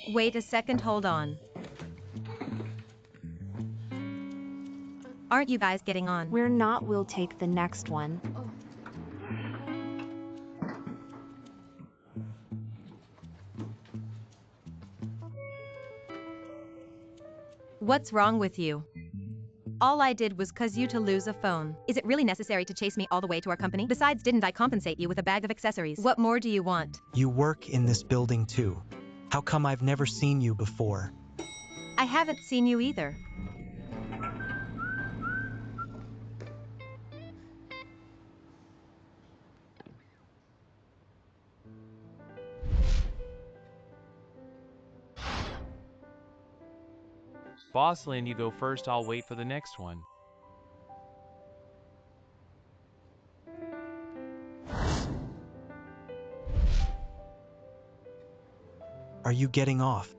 Wait a second, hold on. Aren't you guys getting on? We're not, we'll take the next one. What's wrong with you? All I did was cause you to lose a phone. Is it really necessary to chase me all the way to our company? Besides, didn't I compensate you with a bag of accessories? What more do you want? You work in this building too. How come I've never seen you before? I haven't seen you either. Boss Lin, you go first, I'll wait for the next one. Are you getting off?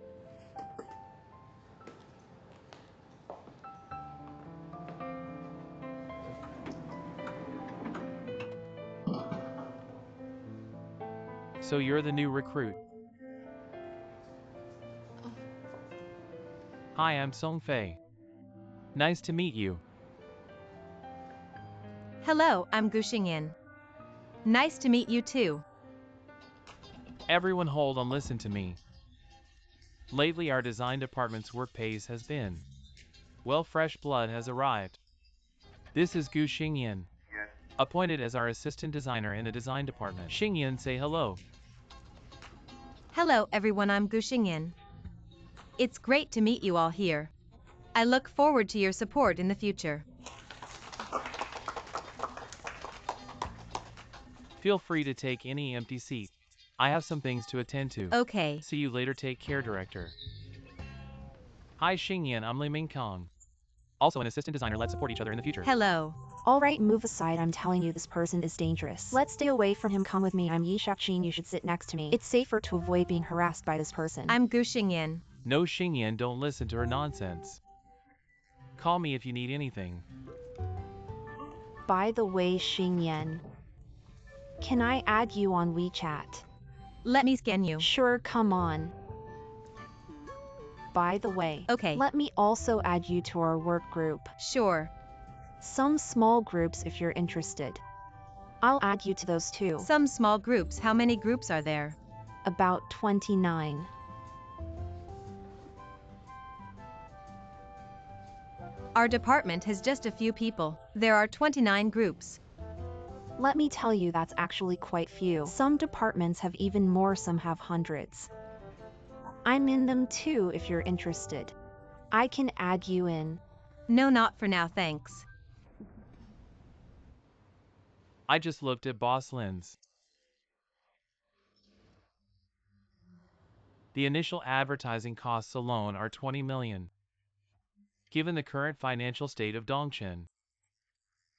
So you're the new recruit. Hi, I'm Song Fei. Nice to meet you. Hello, I'm Gu Xingyan. Nice to meet you too. Everyone hold on, listen to me. Lately our design department's work pace has been, well, fresh blood has arrived. This is Gu Xingyan, appointed as our assistant designer in the design department. Xingyan, say hello. Hello everyone, I'm Gu Xingyan. It's great to meet you all here. I look forward to your support in the future. Feel free to take any empty seat. I have some things to attend to. Okay. See you later, take care, director. Hi Xingyan, I'm Li Mingkong. Also an assistant designer, let's support each other in the future. Hello. Alright, move aside, I'm telling you this person is dangerous. Let's stay away from him, come with me, I'm Yi Shaqin, you should sit next to me. It's safer to avoid being harassed by this person. I'm Gu Xingyan. No Xingyan, don't listen to her nonsense. Call me if you need anything. By the way, Xingyan, can I add you on WeChat? Let me scan you. Sure, come on. By the way, Okay. let me also add you to our work group. Sure. Some small groups if you're interested. I'll add you to those too. Some small groups, how many groups are there? About 29. Our department has just a few people. There are 29 groups. Let me tell you, that's actually quite few. Some departments have even more, some have hundreds. I'm in them too if you're interested. I can add you in. No, not for now, thanks. I just looked at Boss Lin's. The initial advertising costs alone are 20 million. Given the current financial state of Dongchen,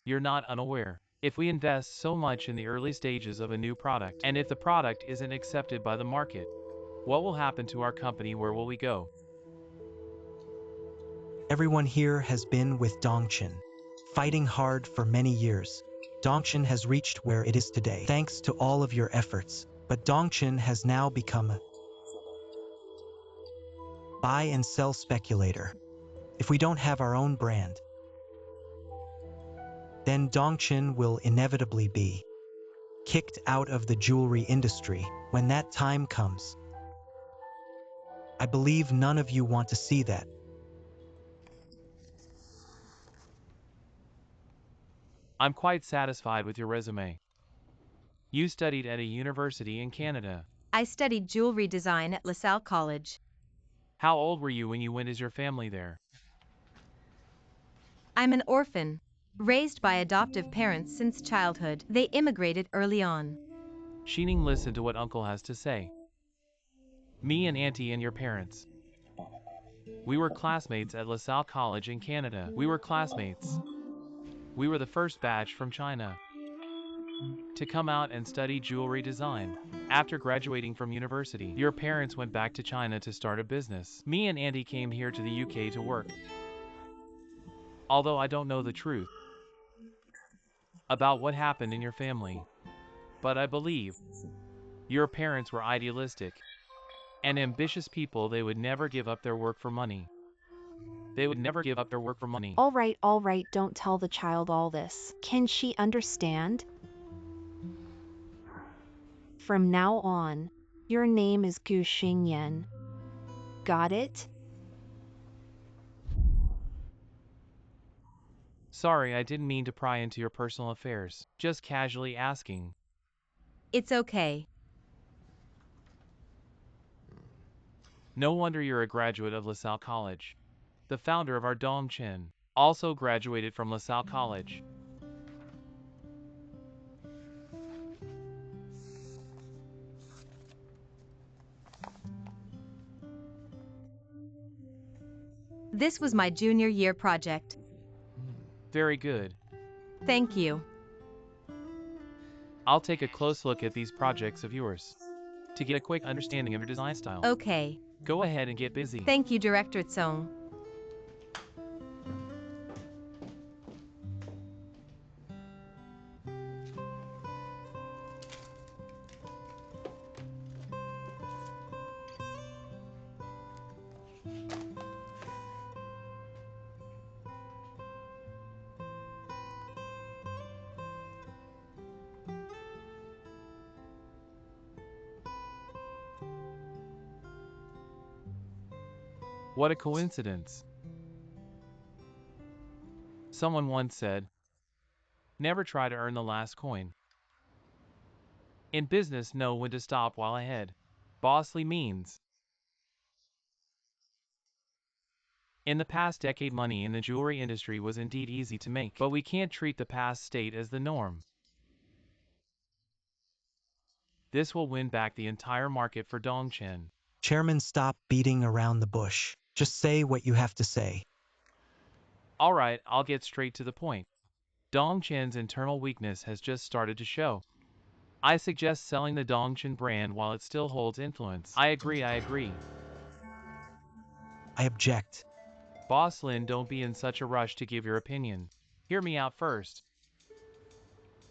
you're not unaware. If we invest so much in the early stages of a new product, and if the product isn't accepted by the market, what will happen to our company? Where will we go? Everyone here has been with Dongchen, fighting hard for many years. Dongchen has reached where it is today, thanks to all of your efforts. But Dongchen has now become a buy and sell speculator. If we don't have our own brand, then Dongchen will inevitably be kicked out of the jewelry industry when that time comes. I believe none of you want to see that. I'm quite satisfied with your resume. You studied at a university in Canada. I studied jewelry design at LaSalle College. How old were you when you went as your family there? I'm an orphan, raised by adoptive parents since childhood. They immigrated early on. Xining, listen to what uncle has to say. Me and auntie and your parents. We were classmates at LaSalle College in Canada. We were classmates. We were the first batch from China to come out and study jewelry design. After graduating from university, your parents went back to China to start a business. Me and auntie came here to the UK to work. Although I don't know the truth about what happened in your family, but I believe your parents were idealistic And ambitious people, they would never give up their work for money. They would never give up their work for money. All right, don't tell the child all this. Can she understand? From now on, your name is Gu Xingyan. Got it? Sorry, I didn't mean to pry into your personal affairs. Just casually asking. It's okay. No wonder you're a graduate of LaSalle College. The founder of our Dongchen also graduated from LaSalle College. This was my junior year project. Very good. Thank you. I'll take a close look at these projects of yours to get a quick understanding of your design style. Okay. Go ahead and get busy. Thank you, Director Tsong. What a coincidence. Someone once said, never try to earn the last coin. In business, know when to stop while ahead. Bossly means. In the past decade, money in the jewelry industry was indeed easy to make, but we can't treat the past state as the norm. This will win back the entire market for Dongchen. Chairman, stop beating around the bush. Just say what you have to say. Alright, I'll get straight to the point. Dongchen's internal weakness has just started to show. I suggest selling the Dongchen brand while it still holds influence. I agree. I object. Boss Lin, don't be in such a rush to give your opinion. Hear me out first.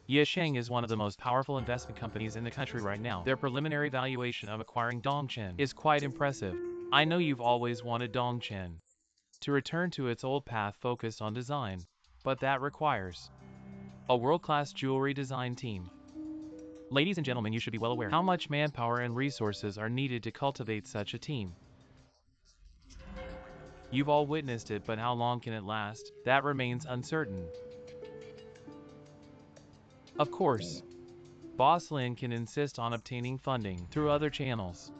Yisheng is one of the most powerful investment companies in the country right now. Their preliminary valuation of acquiring Dongchen is quite impressive. I know you've always wanted Dongchen to return to its old path focused on design, but that requires a world-class jewelry design team. Ladies and gentlemen, you should be well aware how much manpower and resources are needed to cultivate such a team. You've all witnessed it, but how long can it last? That remains uncertain. Of course, Boss Lin can insist on obtaining funding through other channels.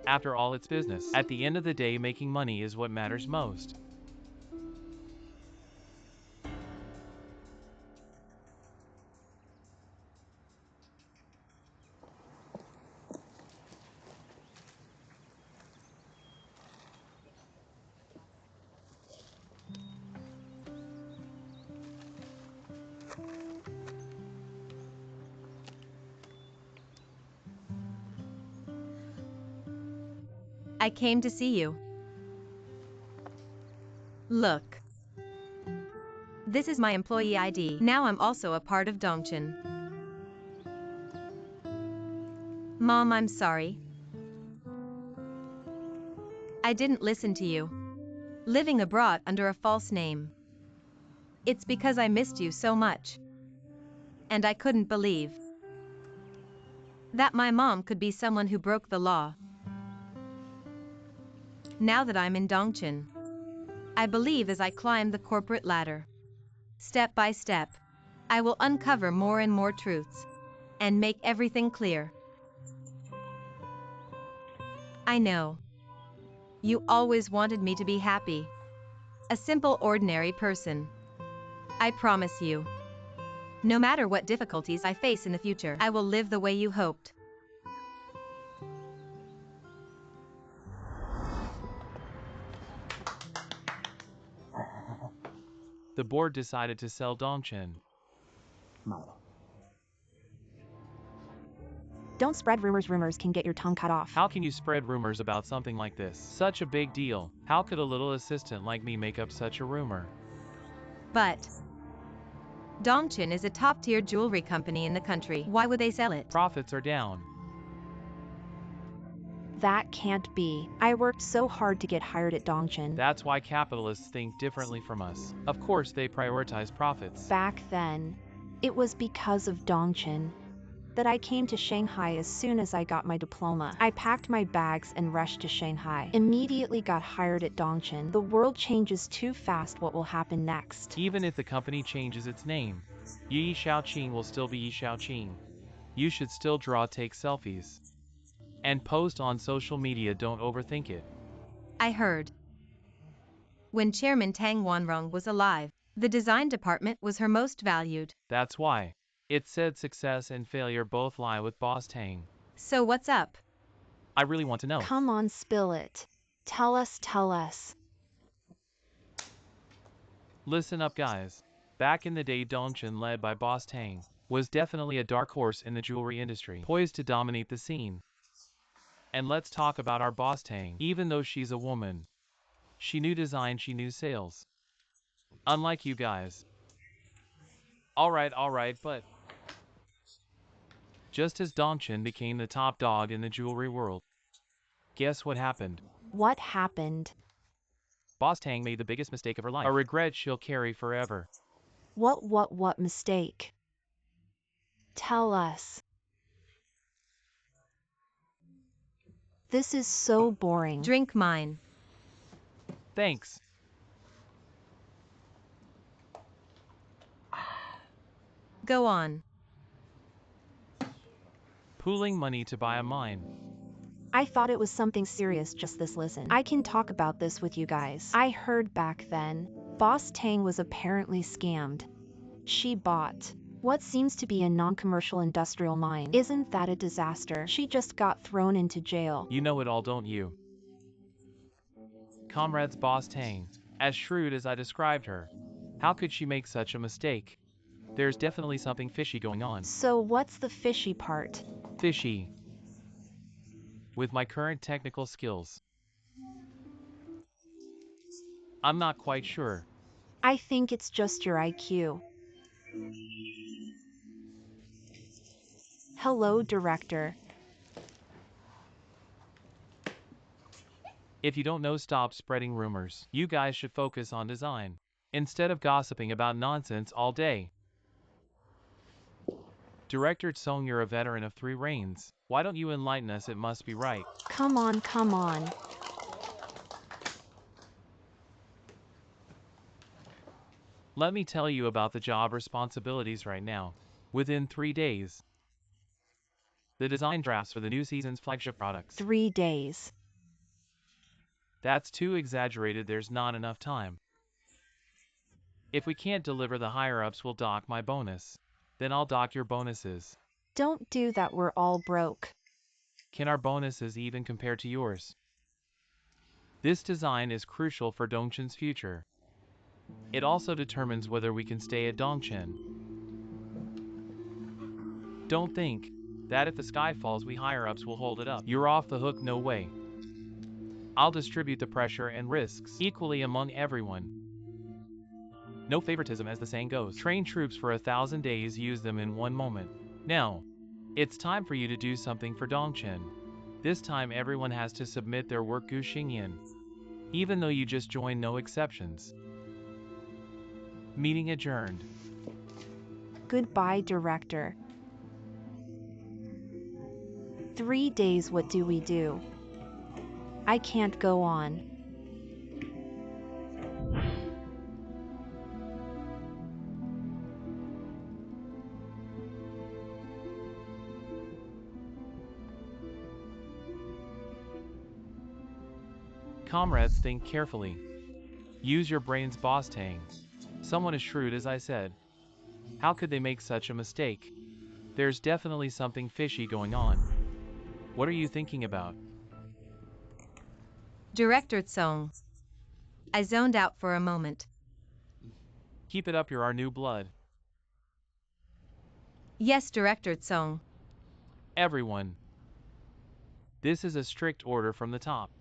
After all, it's business. At the end of the day, making money is what matters most. I came to see you. Look. This is my employee ID. Now I'm also a part of Dongchen. Mom, I'm sorry. I didn't listen to you. Living abroad under a false name. It's because I missed you so much. And I couldn't believe that my mom could be someone who broke the law. Now that I'm in Dongchen, I believe as I climb the corporate ladder, step by step, I will uncover more and more truths and make everything clear. I know. You always wanted me to be happy. A simple, ordinary person. I promise you. No matter what difficulties I face in the future, I will live the way you hoped. The board decided to sell Dongchen. Don't spread rumors. Rumors can get your tongue cut off. How can you spread rumors about something like this? Such a big deal. How could a little assistant like me make up such a rumor? But Dongchen is a top-tier jewelry company in the country. Why would they sell it? Profits are down. That can't be. I worked so hard to get hired at Dongchen. That's why capitalists think differently from us. Of course, they prioritize profits. Back then, it was because of Dongchen that I came to Shanghai as soon as I got my diploma. I packed my bags and rushed to Shanghai. Immediately got hired at Dongchen. The world changes too fast. What will happen next? Even if the company changes its name, Yi Xiaoqing will still be Yi Xiaoqing. You should still draw, take selfies, and post on social media. Don't overthink it. I heard. When Chairman Tang Wanrong was alive, the design department was her most valued. That's why. It said success and failure both lie with Boss Tang. So what's up? I really want to know. Come on, spill it. Tell us, tell us. Listen up, guys. Back in the day, Dongchen, led by Boss Tang, was definitely a dark horse in the jewelry industry, poised to dominate the scene. And let's talk about our Boss Tang. Even though she's a woman, she knew design, she knew sales. Unlike you guys. Alright, but just as Dongchen became the top dog in the jewelry world, guess what happened? What happened? Boss Tang made the biggest mistake of her life, a regret she'll carry forever. What mistake? Tell us. This is so boring. Drink mine. Thanks. Go on. Pooling money to buy a mine. I thought it was something serious. Just this, listen. I can talk about this with you guys. I heard back then, Boss Tang was apparently scammed. She bought what seems to be a non-commercial industrial mine. Isn't that a disaster? She just got thrown into jail. You know it all, don't you? Comrades, Boss Tang, as shrewd as I described her. How could she make such a mistake? There's definitely something fishy going on. So what's the fishy part? Fishy. With my current technical skills, I'm not quite sure. I think it's just your IQ. Hello, director. If you don't know, stop spreading rumors. You guys should focus on design, instead of gossiping about nonsense all day. Director Tsong, you're a veteran of 3 reigns. Why don't you enlighten us? It must be right. Come on, come on. Let me tell you about the job responsibilities right now. Within 3 days, the design drafts for the new season's flagship products. 3 days. That's too exaggerated. There's not enough time. If we can't deliver, the higher-ups will dock my bonus. Then I'll dock your bonuses. Don't do that, we're all broke. Can our bonuses even compare to yours? This design is crucial for Dongchen's future. It also determines whether we can stay at Dongchen. Don't think that if the sky falls, we higher-ups will hold it up. You're off the hook, no way. I'll distribute the pressure and risks equally among everyone. No favoritism, as the saying goes. Train troops for 1,000 days, use them in one moment. Now, it's time for you to do something for Dongchen. This time everyone has to submit their work Gu Xingyan. Even though you just joined, no exceptions. Meeting adjourned. Goodbye, director. 3 days, what do we do? I can't go on. Comrades, think carefully. Use your brains, Boss Tang. Someone as shrewd as I said. How could they make such a mistake? There's definitely something fishy going on. What are you thinking about? Director Tsong. I zoned out for a moment. Keep it up, you're our new blood. Yes, Director Tsong. Everyone. This is a strict order from the top.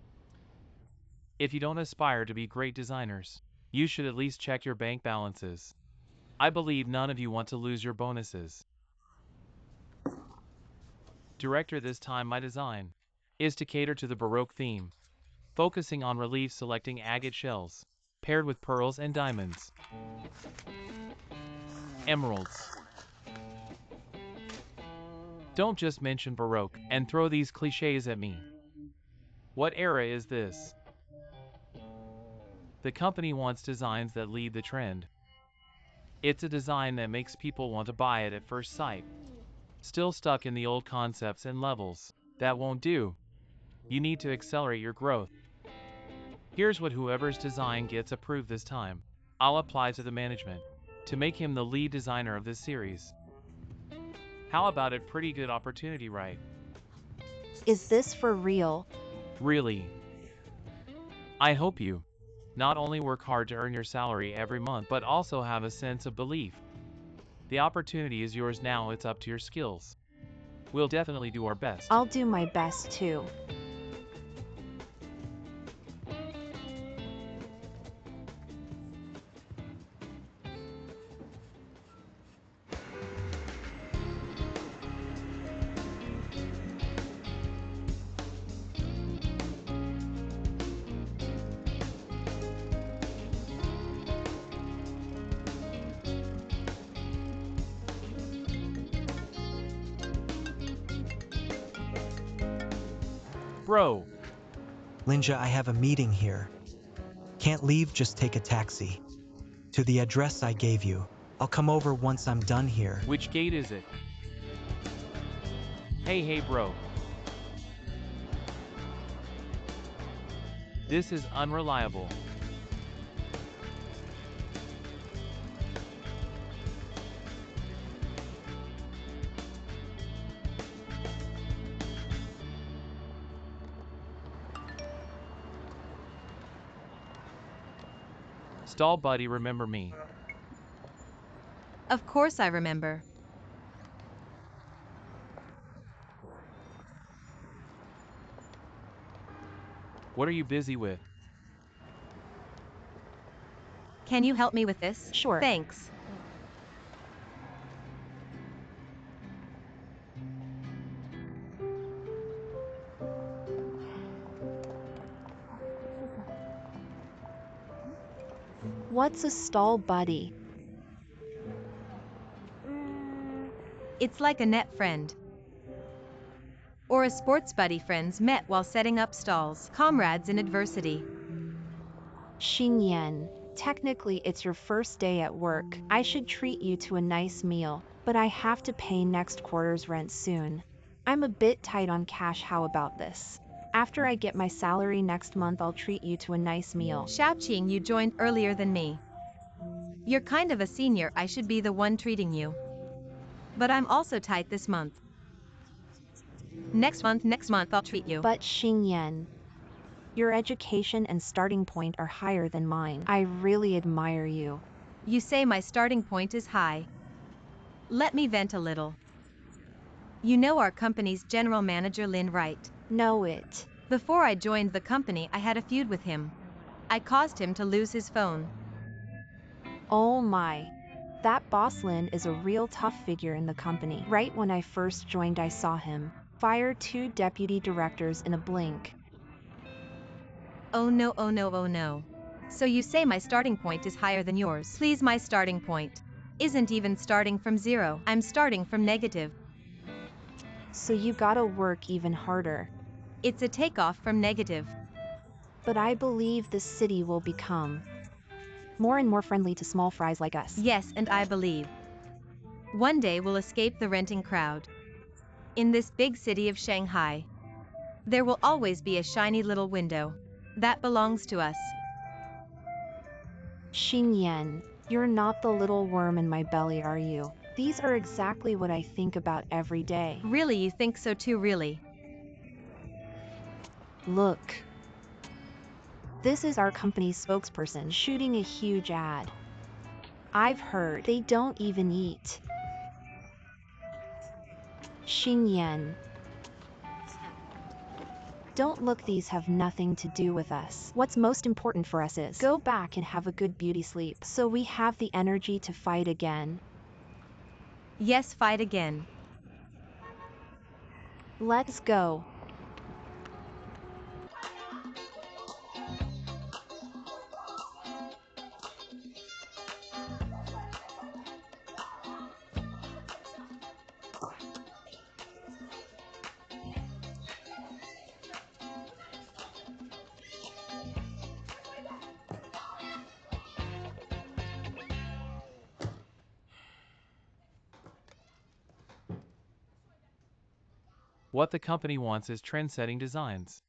If you don't aspire to be great designers, you should at least check your bank balances. I believe none of you want to lose your bonuses. Director, this time my design is to cater to the Baroque theme, focusing on relief, selecting agate shells, paired with pearls and diamonds. Emeralds. Don't just mention Baroque and throw these cliches at me. What era is this? The company wants designs that lead the trend. It's a design that makes people want to buy it at first sight. Still stuck in the old concepts and levels. That won't do. You need to accelerate your growth. Here's what whoever's design gets approved this time, I'll apply to the management to make him the lead designer of this series. How about it? Pretty good opportunity, right? Is this for real? Really. I hope you not only work hard to earn your salary every month, but also have a sense of belief. The opportunity is yours now, it's up to your skills. We'll definitely do our best. I'll do my best too. Bro, Linja, I have a meeting here. Can't leave, just take a taxi. To the address I gave you. I'll come over once I'm done here. which gate is it? Hey bro. This is unreliable. Stall buddy, remember me. Of course I remember. What are you busy with? Can you help me with this? Sure. Thanks. What's a stall buddy? It's like a net friend. Or a sports buddy, friends met while setting up stalls, comrades in adversity. Xingyan, technically it's your first day at work. I should treat you to a nice meal, but I have to pay next quarter's rent soon. I'm a bit tight on cash. How about this? After I get my salary next month, I'll treat you to a nice meal. Xiaoqing, you joined earlier than me. You're kind of a senior, I should be the one treating you. But I'm also tight this month. Next month I'll treat you. But Xingyan, your education and starting point are higher than mine. I really admire you. You say my starting point is high. Let me vent a little. You know our company's general manager Lin, right? Know it. Before I joined the company, I had a feud with him. I caused him to lose his phone. Oh my. That boss Lin is a real tough figure in the company. Right when I first joined, I saw him fire 2 deputy directors in a blink. Oh no, oh no, oh no. So you say my starting point is higher than yours? Please, my starting point isn't even starting from zero. I'm starting from negative. So you gotta work even harder. It's a takeoff from negative. But I believe this city will become more and more friendly to small fries like us. Yes, and I believe one day we'll escape the renting crowd. In this big city of Shanghai, there will always be a shiny little window that belongs to us. Xingyan, you're not the little worm in my belly, are you? These are exactly what I think about every day. Really, you think so too, really? Look. This is our company's spokesperson shooting a huge ad. I've heard they don't even eat. Xingyan. Don't look, these have nothing to do with us. What's most important for us is go back and have a good beauty sleep so we have the energy to fight again. Yes, fight again. Let's go. What the company wants is trend-setting designs.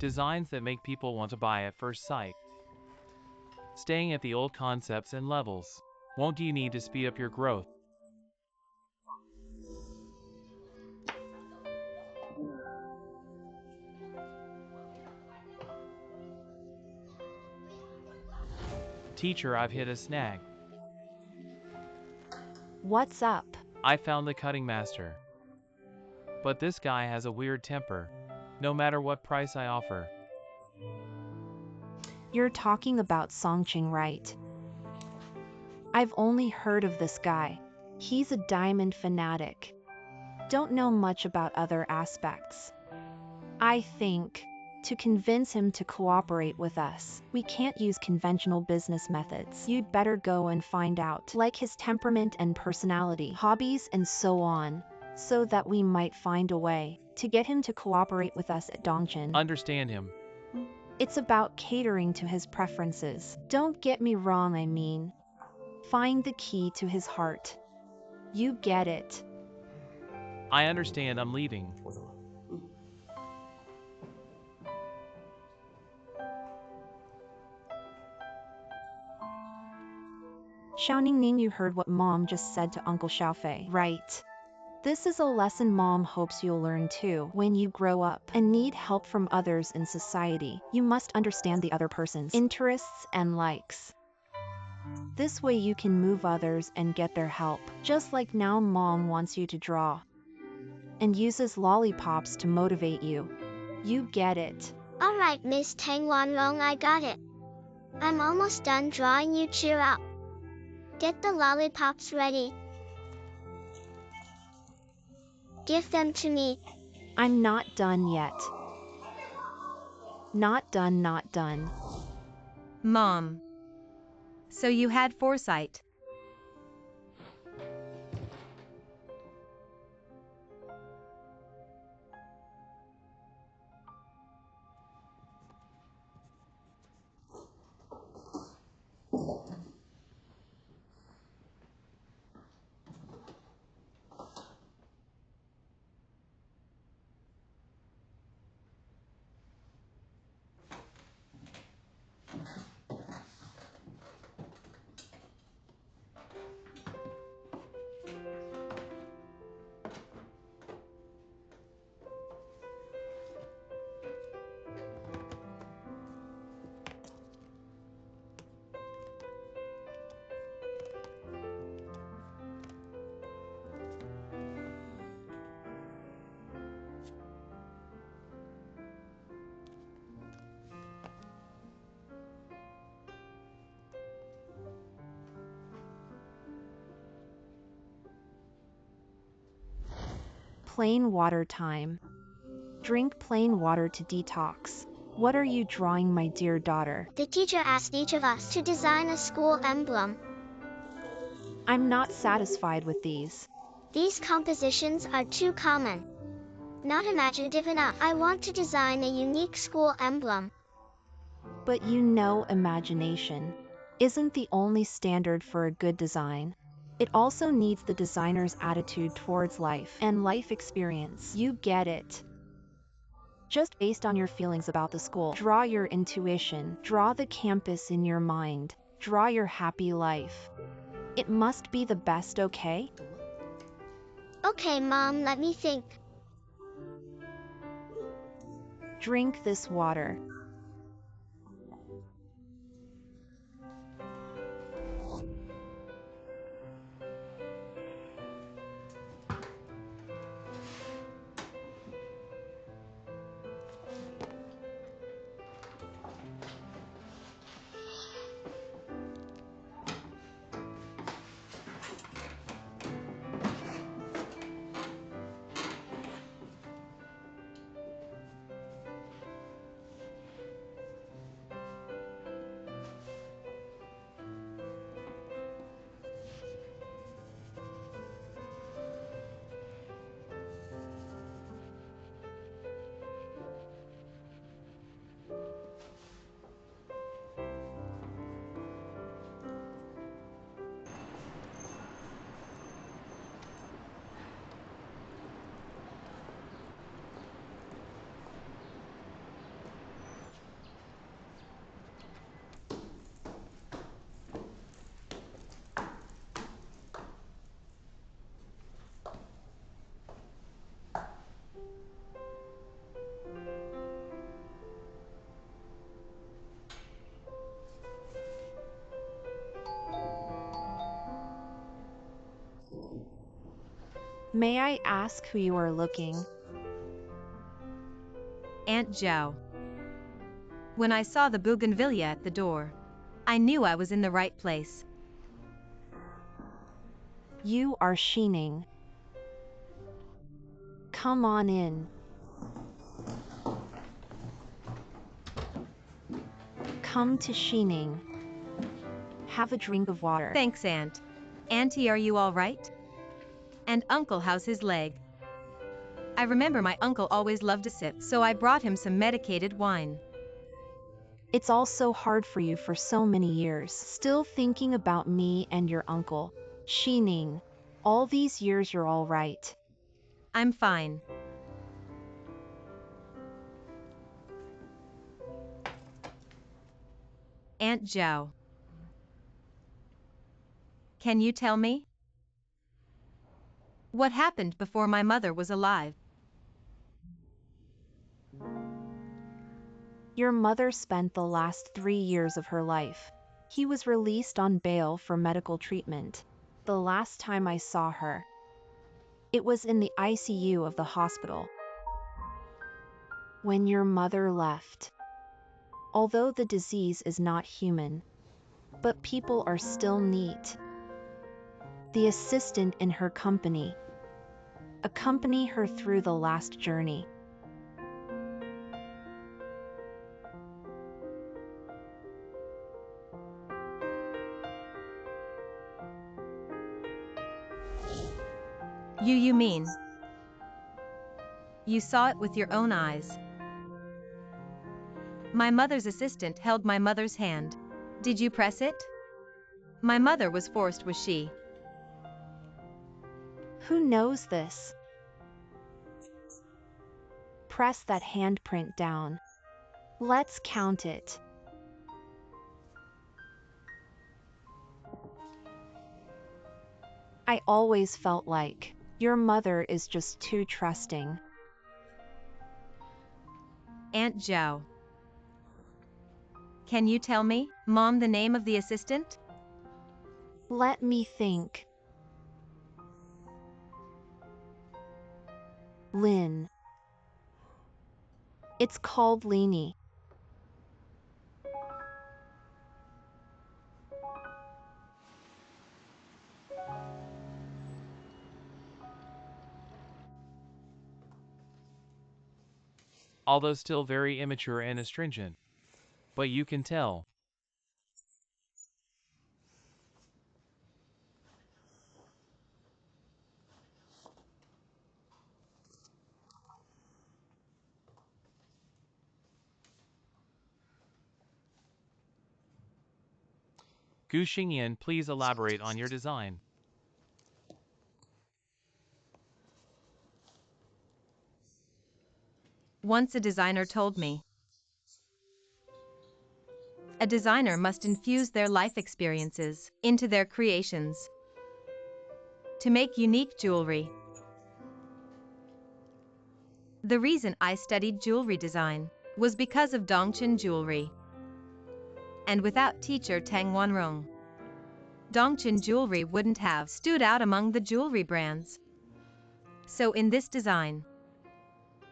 Designs that make people want to buy at first sight. Staying at the old concepts and levels. Won't you need to speed up your growth? Teacher, I've hit a snag. What's up? I found the cutting master. But this guy has a weird temper. No matter what price I offer. You're talking about Songqing, right? I've only heard of this guy. He's a diamond fanatic. Don't know much about other aspects. I think, to convince him to cooperate with us, we can't use conventional business methods. You'd better go and find out, like his temperament and personality, hobbies and so on, so that we might find a way to get him to cooperate with us at Dongchen. Understand him. It's about catering to his preferences. Don't get me wrong, I mean, find the key to his heart. You get it. I understand, I'm leaving. Xiaoningning, you heard what Mom just said to Uncle Xiaofei, right? This is a lesson Mom hopes you'll learn too. When you grow up and need help from others in society, you must understand the other person's interests and likes. This way you can move others and get their help. Just like now Mom wants you to draw and uses lollipops to motivate you. You get it. Alright, Miss Tang Wanrong, I got it. I'm almost done drawing, you cheer up. Get the lollipops ready. Give them to me. I'm not done yet. Not done, not done. Mom. So you had foresight. Plain water time. Drink plain water to detox. What are you drawing, my dear daughter? The teacher asked each of us to design a school emblem. I'm not satisfied with these. These compositions are too common. Not imaginative enough. I want to design a unique school emblem. But you know, imagination isn't the only standard for a good design. It also needs the designer's attitude towards life and life experience. You get it. Just based on your feelings about the school, draw your intuition, draw the campus in your mind, draw your happy life. It must be the best, okay? Okay, Mom, let me think. Drink this water. May I ask who you are looking? Aunt Zhao. When I saw the bougainvillea at the door, I knew I was in the right place. You are Xining. Come on in. Come to Xining. Have a drink of water. Thanks, Aunt. Auntie, are you all right? And Uncle, how's his leg? I remember my uncle always loved to sip, so I brought him some medicated wine. It's all so hard for you for so many years, still thinking about me and your uncle. Xining, all these years you're all right. I'm fine. Aunt Zhao. Can you tell me? What happened before my mother was alive? Your mother spent the last 3 years of her life. He was released on bail for medical treatment. The last time I saw her, it was in the ICU of the hospital. When your mother left. Although the disease is not human, but people are still neat. The assistant in her company accompany her through the last journey. You mean? You saw it with your own eyes. My mother's assistant held my mother's hand. Did you press it? My mother was forced, was she? Who knows this? Press that handprint down. Let's count it. I always felt like your mother is just too trusting. Aunt Zhao. Can you tell me, Mom, the name of the assistant? Let me think. Lin. It's called Lini. Although still very immature and astringent. But you can tell. Gu Xingyan, please elaborate on your design. Once a designer told me, a designer must infuse their life experiences into their creations to make unique jewelry. The reason I studied jewelry design was because of Dongchen Jewelry. And without teacher Tang Wanrong, Dongchen Jewelry wouldn't have stood out among the jewelry brands. So in this design,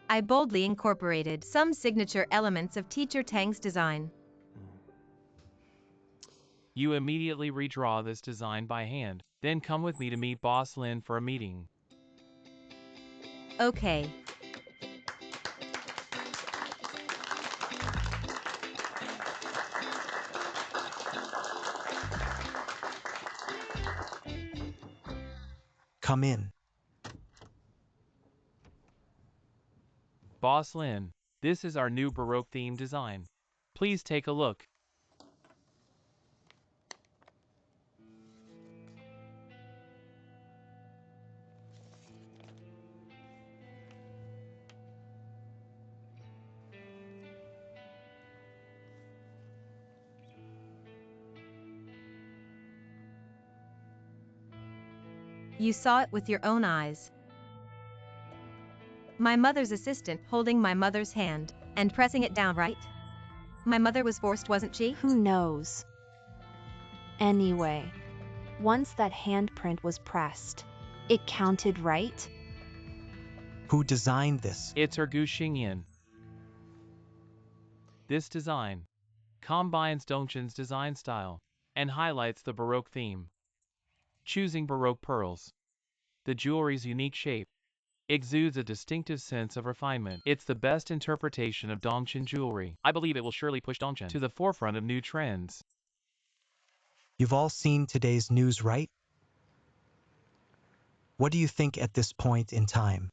I boldly incorporated some signature elements of teacher Tang's design. You immediately redraw this design by hand, then come with me to meet Boss Lin for a meeting. Okay. Come in. Boss Lin, this is our new Baroque theme design. Please take a look. You saw it with your own eyes. My mother's assistant holding my mother's hand and pressing it down, right? My mother was forced, wasn't she? Who knows? Anyway, once that handprint was pressed, it counted, right? Who designed this? It's her Gu Xingyan. This design combines Dongchen's design style and highlights the Baroque theme. Choosing Baroque pearls, the jewelry's unique shape exudes a distinctive sense of refinement. It's the best interpretation of Dongchen jewelry. I believe it will surely push Dongchen to the forefront of new trends. You've all seen today's news, right? What do you think at this point in time?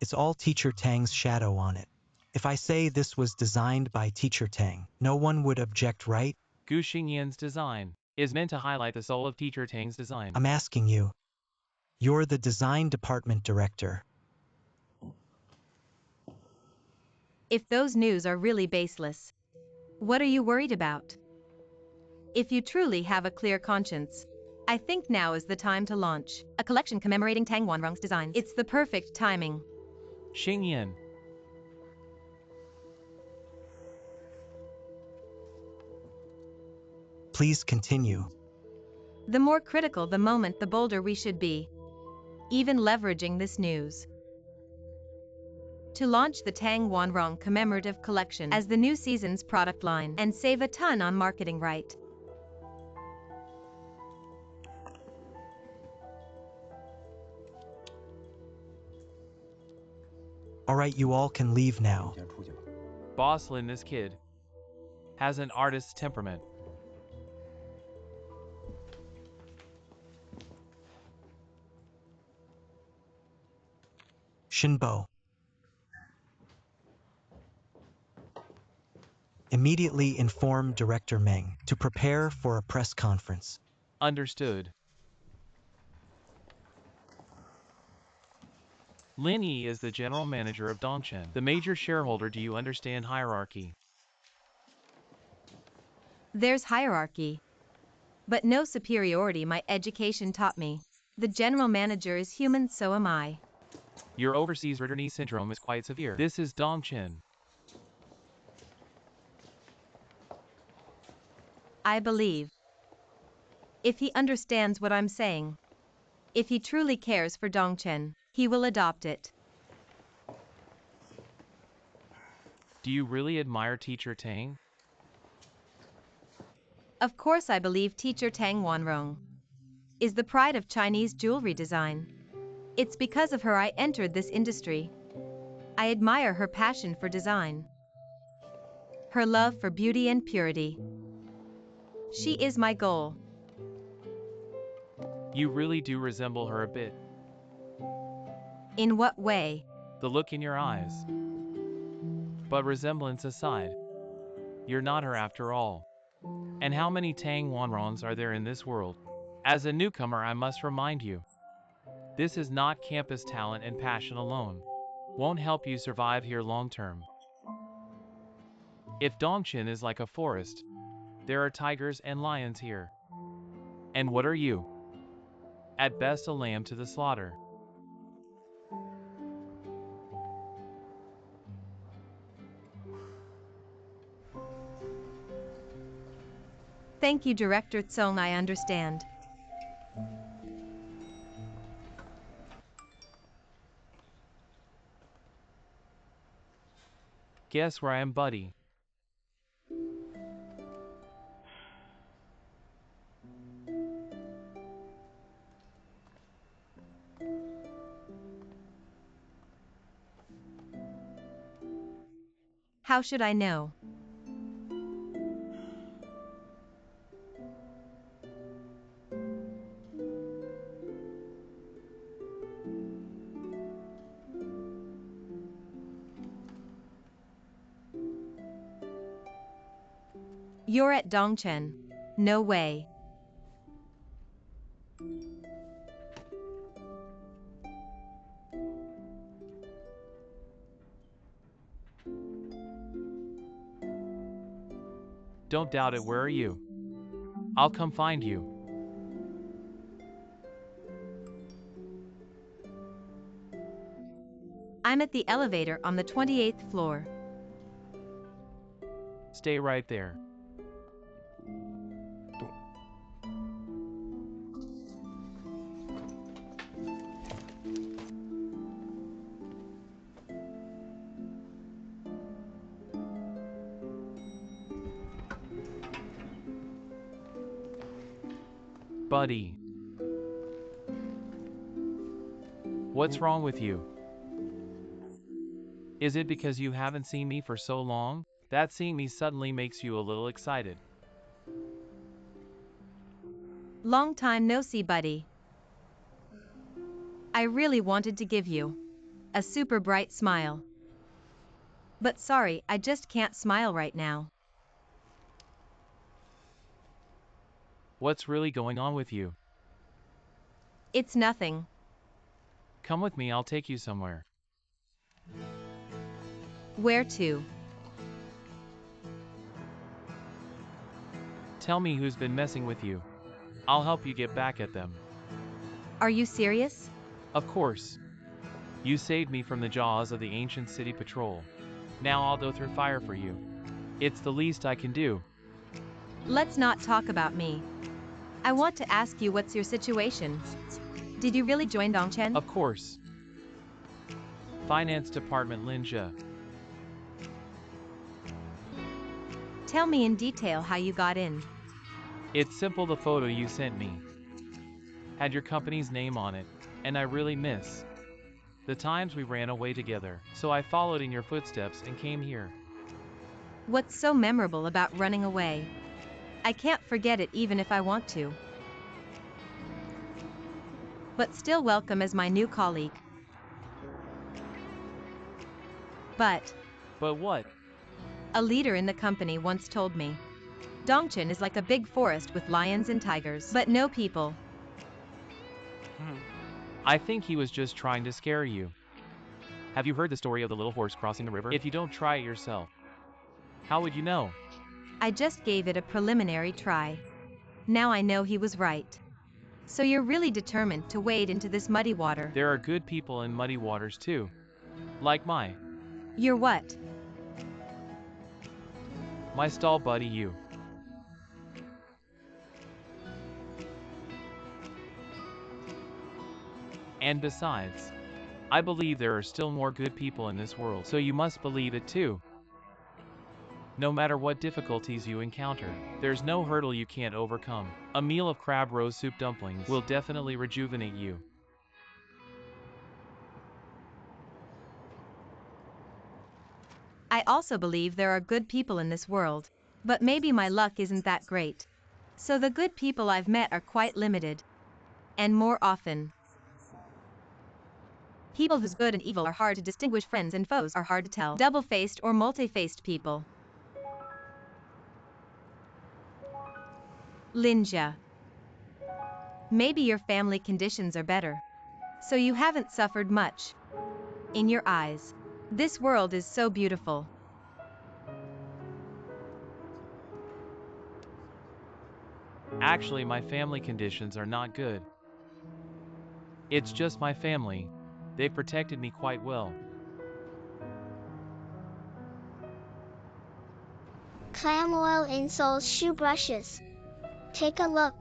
It's all Teacher Tang's shadow on it. If I say this was designed by Teacher Tang, no one would object, right? Gu Xingyan's design is meant to highlight the soul of Teacher Tang's design. I'm asking you. You're the design department director. If those news are really baseless, what are you worried about? If you truly have a clear conscience, I think now is the time to launch a collection commemorating Tang Wanrong's designs. It's the perfect timing. Xingyan. Please continue. The more critical the moment, the bolder we should be, even leveraging this news to launch the Tang Wanrong commemorative collection as the new season's product line and save a ton on marketing, right? All right, you all can leave now. Boss Lin, this kid has an artist's temperament. Shinbo. Immediately inform Director Meng to prepare for a press conference. Understood. Lin Yi is the general manager of Dongchen, the major shareholder. Do you understand hierarchy? There's hierarchy, but no superiority. My education taught me. The general manager is human, so am I. Your overseas Ritter syndrome is quite severe. This is Dongchen. I believe if he understands what I'm saying, if he truly cares for Dongchen, he will adopt it. Do you really admire Teacher Tang? Of course, I believe Teacher Tang Wanrong is the pride of Chinese jewelry design. It's because of her I entered this industry. I admire her passion for design, her love for beauty and purity. She is my goal. You really do resemble her a bit. In what way? The look in your eyes. But resemblance aside, you're not her after all. And how many Tang Wanrongs are there in this world? As a newcomer, I must remind you, this is not campus talent and passion alone. Won't help you survive here long term. If Dongchen is like a forest, there are tigers and lions here. And what are you? At best, a lamb to the slaughter. Thank you, Director Tsong, I understand. Guess where I am, buddy? How should I know? You're at Dongchen. No way. Don't doubt it, where are you? I'll come find you. I'm at the elevator on the 28th floor. Stay right there. Buddy. What's wrong with you? Is it because you haven't seen me for so long, that seeing me suddenly makes you a little excited? Long time no see, buddy. I really wanted to give you a super bright smile. But sorry, I just can't smile right now. What's really going on with you? It's nothing. Come with me, I'll take you somewhere. Where to? Tell me who's been messing with you. I'll help you get back at them. Are you serious? Of course. You saved me from the jaws of the ancient city patrol. Now I'll go through fire for you. It's the least I can do. Let's not talk about me. I want to ask you, what's your situation? Did you really join Dongchen? Of course. Finance Department Linja. Tell me in detail how you got in. It's simple, the photo you sent me had your company's name on it, and I really miss the times we ran away together, so I followed in your footsteps and came here. What's so memorable about running away? I can't forget it even if I want to. But still welcome as my new colleague. But what? a leader in the company once told me, Dongchen is like a big forest with lions and tigers, but no people. I think he was just trying to scare you. Have you heard the story of the little horse crossing the river? If you don't try it yourself, how would you know? I just gave it a preliminary try. Now I know he was right. So you're really determined to wade into this muddy water? There are good people in muddy waters too. Like You're what? my stall buddy you. And besides, I believe there are still more good people in this world, so you must believe it too. No matter what difficulties you encounter, there's no hurdle you can't overcome. A meal of crab rose soup dumplings will definitely rejuvenate you. I also believe there are good people in this world, but maybe my luck isn't that great. So the good people I've met are quite limited. And more often, people whose good and evil are hard to distinguish, friends and foes are hard to tell, double-faced or multi-faced people. Linja. Maybe your family conditions are better, so you haven't suffered much. In your eyes, this world is so beautiful. Actually, my family conditions are not good. It's just my family. They've protected me quite well. Clam oil insoles shoe brushes. Take a look.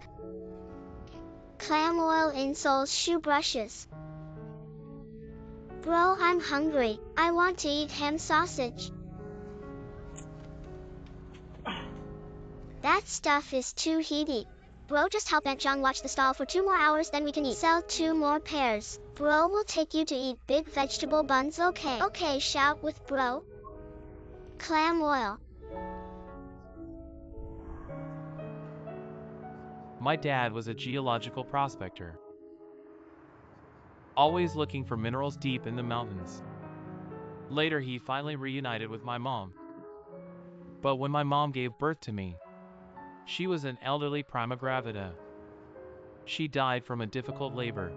Clam oil insoles shoe brushes. Bro, I'm hungry. I want to eat ham sausage. That stuff is too heaty. Bro, just help Aunt John watch the stall for 2 more hours, then we can eat. Sell 2 more pairs. Bro will take you to eat big vegetable buns, okay? Okay, shout with bro. Clam oil. My dad was a geological prospector, always looking for minerals deep in the mountains. Later, he finally reunited with my mom. But when my mom gave birth to me, she was an elderly prima gravida. She died from a difficult labor.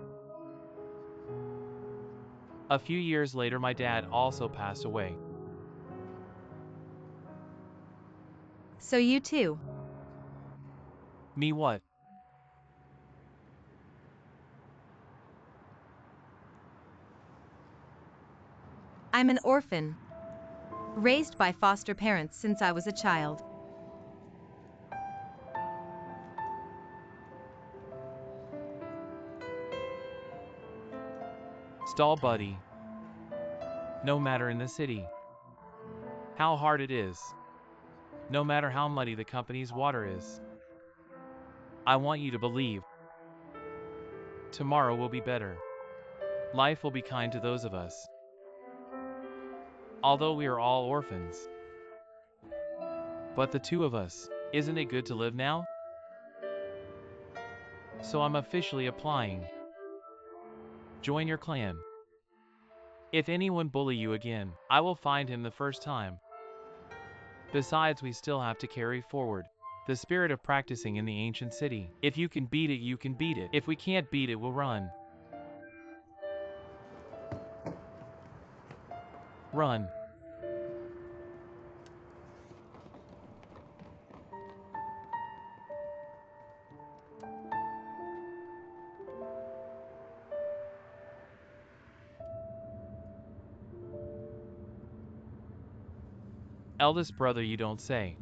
A few years later, my dad also passed away. So you too. Me what? I'm an orphan, raised by foster parents since I was a child. Stall buddy. No matter in the city how hard it is, no matter how muddy the company's water is, I want you to believe Tomorrow will be better. Life will be kind to those of us. Although we are all orphans. But the two of us, isn't it good to live now? So I'm officially applying. Join your clan. If anyone bully you again, I will find him the first time. Besides, we still have to carry forward the spirit of practicing in the ancient city. If you can beat it, you can beat it. If we can't beat it, we'll run. Run. Eldest brother, you don't say.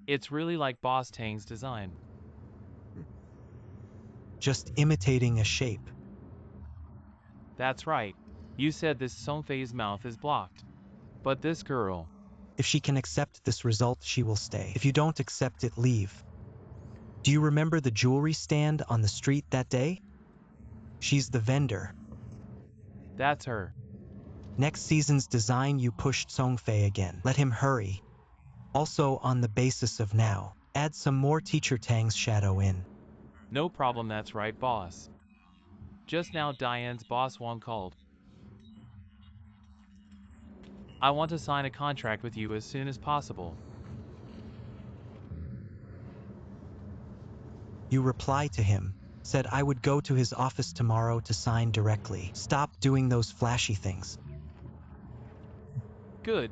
It's really like Boss Tang's design. Just imitating a shape. That's right. You said this Songfei's mouth is blocked. But this girl, If she can accept this result, she will stay. If you don't accept it, leave. Do you remember the jewelry stand on the street that day? She's the vendor. that's her. Next season's design, you pushed Songfei again. Let him hurry. Also, on the basis of now, add some more Teacher Tang's shadow in. No problem, that's right, boss. Just now Diane's boss Wong called. I want to sign a contract with you as soon as possible. You reply to him, said I would go to his office tomorrow to sign directly. Stop doing those flashy things. Good.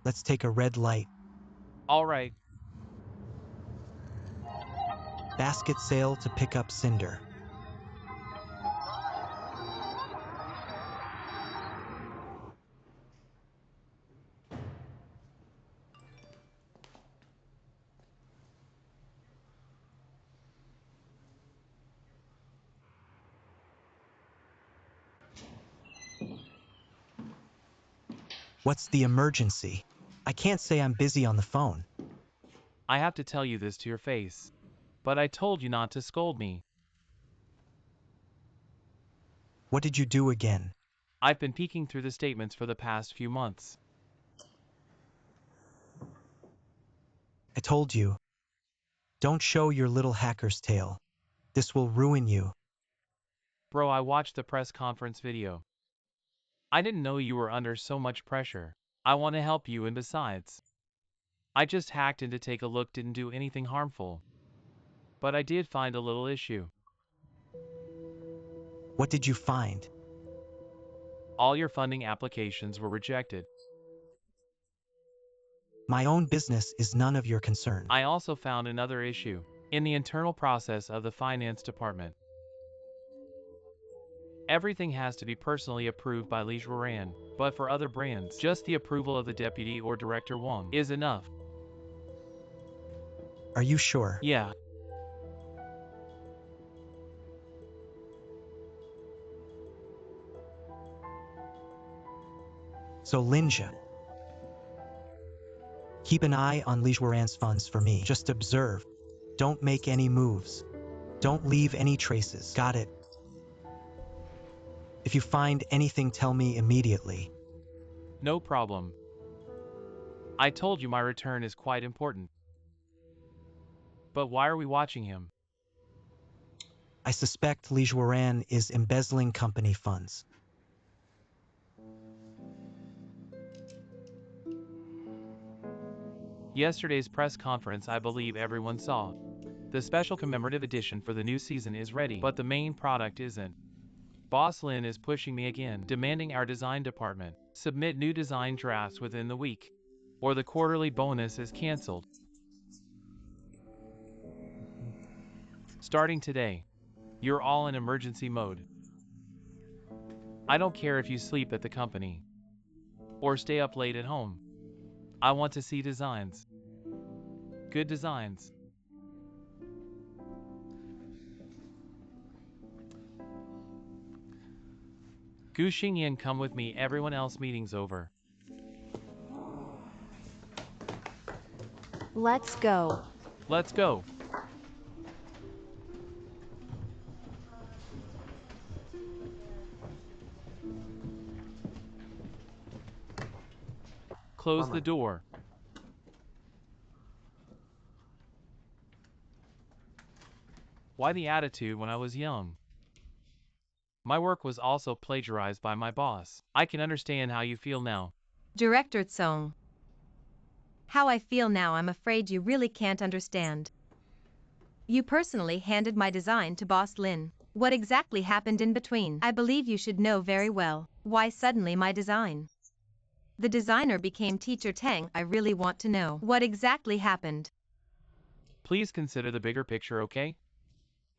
Let's take a red light. All right. Basket sale to pick up Cinder. What's the emergency? I can't say I'm busy on the phone. I have to tell you this to your face. But I told you not to scold me. What did you do again? I've been peeking through the statements for the past few months. I told you. Don't show your little hacker's tail. This will ruin you. Bro, I watched the press conference video. I didn't know you were under so much pressure. I want to help you, and besides, I just hacked in to take a look, didn't do anything harmful. But I did find a little issue. What did you find? All your funding applications were rejected. My own business is none of your concern. I also found another issue in the internal process of the finance department. Everything has to be personally approved by Li Zhuoran, but for other brands, just the approval of the deputy or director Wang is enough. Are you sure? Yeah. So Linja, keep an eye on Li Zhuoran's funds for me. Just observe. Don't make any moves. Don't leave any traces. Got it? If you find anything, tell me immediately. No problem. I told you my return is quite important. But why are we watching him? I suspect Li Zhuoran is embezzling company funds. Yesterday's press conference, I believe everyone saw. The special commemorative edition for the new season is ready, but the main product isn't. Boss Lin is pushing me again, demanding our design department submit new design drafts within the week, or the quarterly bonus is cancelled. Starting today, you're all in emergency mode. I don't care if you sleep at the company or stay up late at home. I want to see designs. Good designs. Gu Xingyan, come with me, everyone else meeting's over. Let's go. Let's go. close the door. Why the attitude when I was young? My work was also plagiarized by my boss. I can understand how you feel now. Director Tsong. How I feel now, I'm afraid you really can't understand. You personally handed my design to Boss Lin. What exactly happened in between? I believe you should know very well. Why suddenly my design? The designer became Teacher Tang. I really want to know what exactly happened. Please consider the bigger picture, okay?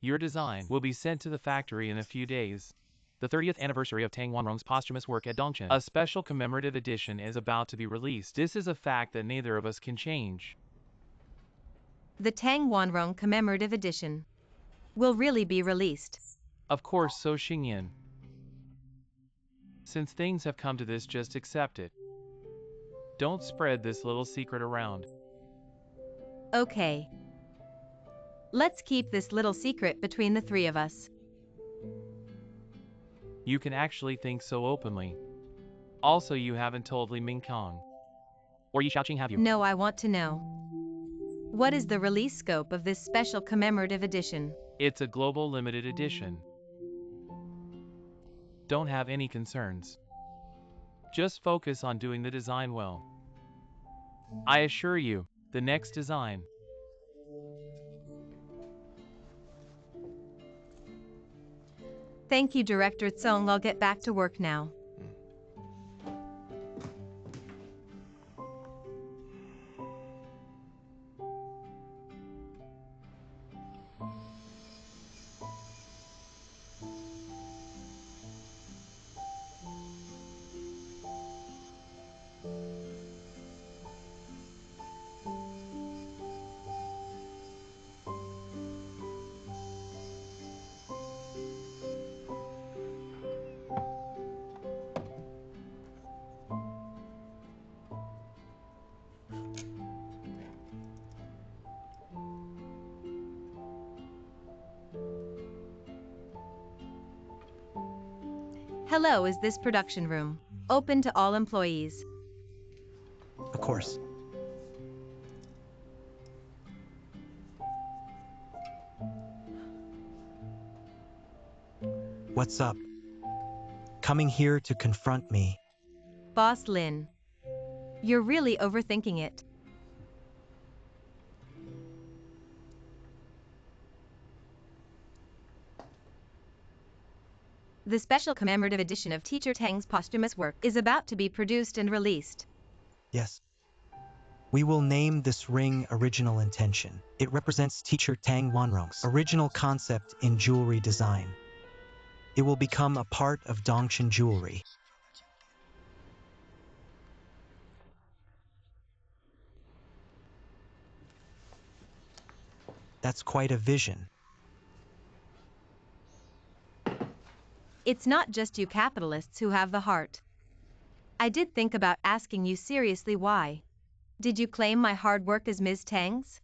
Your design will be sent to the factory in a few days. The 30th anniversary of Tang Wanrong's posthumous work at Dongchen. A special commemorative edition is about to be released. This is a fact that neither of us can change. The Tang Wanrong commemorative edition will really be released. Of course, So Xingyan. Since things have come to this, just accept it. Don't spread this little secret around. Okay. Let's keep this little secret between the three of us. You can actually think so openly. Also, you haven't told Li Mingkong. Or Yi Xiaoqing, have you? No, I want to know. What is the release scope of this special commemorative edition? It's a global limited edition. Don't have any concerns. Just focus on doing the design well. I assure you, the next design. Thank you, Director Tsong. I'll get back to work now. Hello, is this production room open to all employees? Of course. What's up? Coming here to confront me. Boss Lin, you're really overthinking it. The special commemorative edition of Teacher Tang's posthumous work is about to be produced and released. Yes. We will name this ring Original Intention. It represents Teacher Tang Wanrong's original concept in jewelry design. It will become a part of Dongchen jewelry. That's quite a vision. It's not just you capitalists who have the heart. I did think about asking you seriously why. Did you claim my hard work as Ms. Tang's?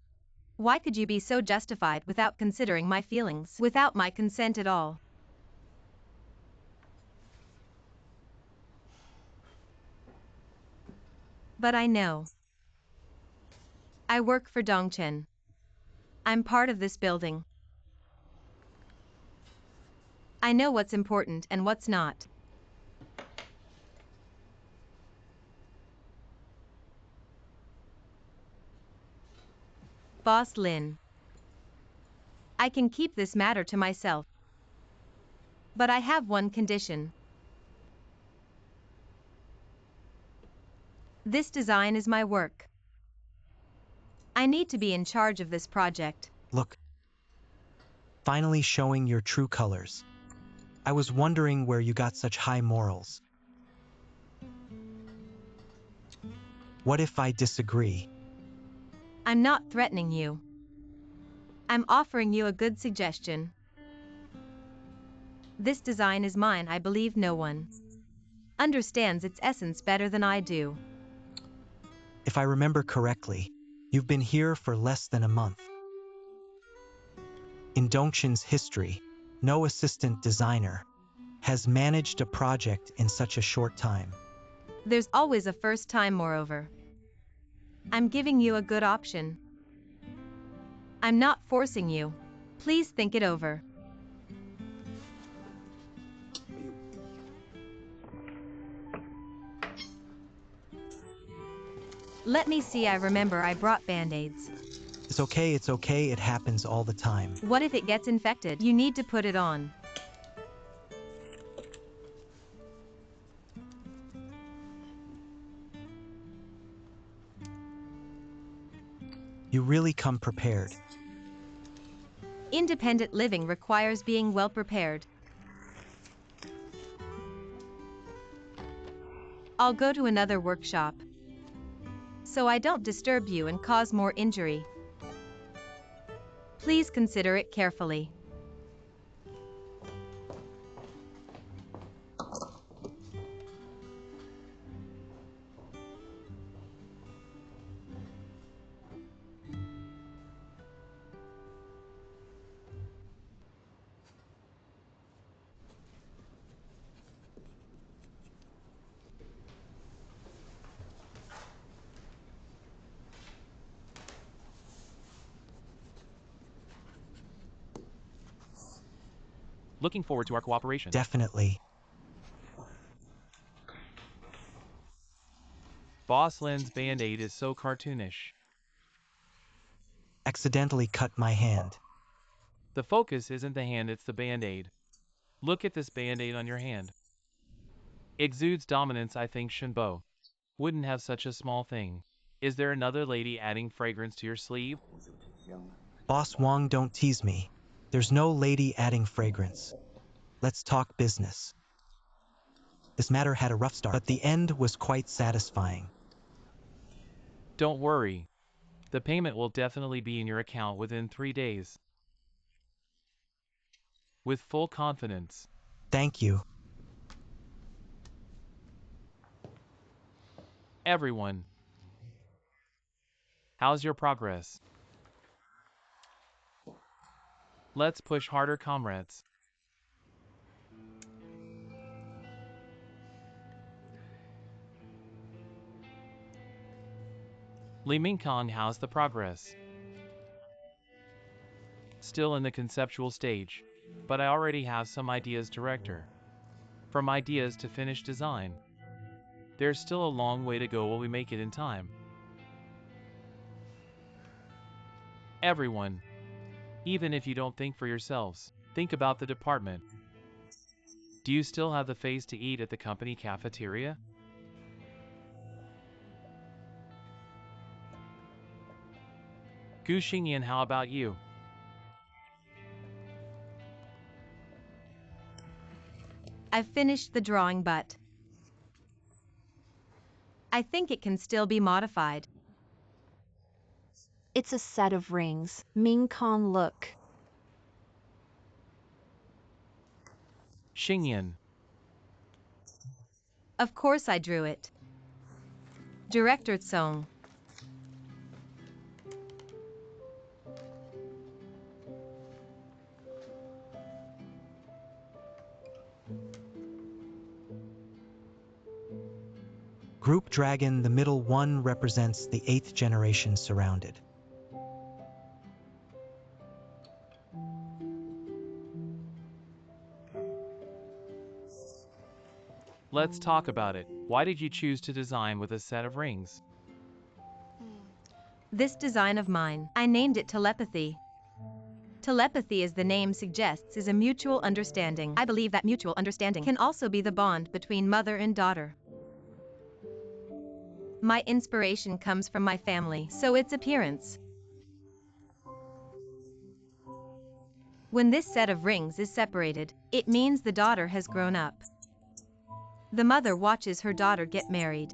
Why could you be so justified without considering my feelings, without my consent at all? But I know. I work for Dongchen. I'm part of this building. I know what's important and what's not. Boss Lin, I can keep this matter to myself. But I have one condition. This design is my work. I need to be in charge of this project. Look. Finally showing your true colors. I was wondering where you got such high morals. What if I disagree? I'm not threatening you. I'm offering you a good suggestion. This design is mine. I believe no one understands its essence better than I do. If I remember correctly, you've been here for less than a month. In Dongchen's history, no assistant designer has managed a project in such a short time. There's always a first time, moreover. I'm giving you a good option. I'm not forcing you. Please think it over. Let me see, I remember I brought band-aids. It's okay, it happens all the time. What if it gets infected? You need to put it on. You really come prepared. Independent living requires being well prepared. I'll go to another workshop, so I don't disturb you and cause more injury. Please consider it carefully. Looking forward to our cooperation. Definitely. Boss Lin's band-aid is so cartoonish. Accidentally cut my hand. The focus isn't the hand, it's the band-aid. Look at this band-aid on your hand. Exudes dominance. I think Shinbo wouldn't have such a small thing. Is there another lady adding fragrance to your sleeve? Boss Wong, don't tease me. There's no lady adding fragrance. Let's talk business. This matter had a rough start, but the end was quite satisfying. Don't worry. The payment will definitely be in your account within 3 days. With full confidence. Thank you. Everyone. How's your progress? Let's push harder, comrades. Li Mingkong, how's the progress? Still in the conceptual stage, but I already have some ideas, director. From ideas to finished design. There's still a long way to go. Will we make it in time? Everyone. Even if you don't think for yourselves, think about the department. Do you still have the face to eat at the company cafeteria? Gu Xingyan, how about you? I've finished the drawing, but I think it can still be modified. It's a set of rings. Ming Kong, look. Xingyan. Of course I drew it. Director Tsong. Group Dragon, the middle one represents the 8th generation surrounded. Let's talk about it. Why did you choose to design with a set of rings? This design of mine, I named it Telepathy. Telepathy, as the name suggests, is a mutual understanding. I believe that mutual understanding can also be the bond between mother and daughter. My inspiration comes from my family, so its appearance. When this set of rings is separated, it means the daughter has grown up. The mother watches her daughter get married.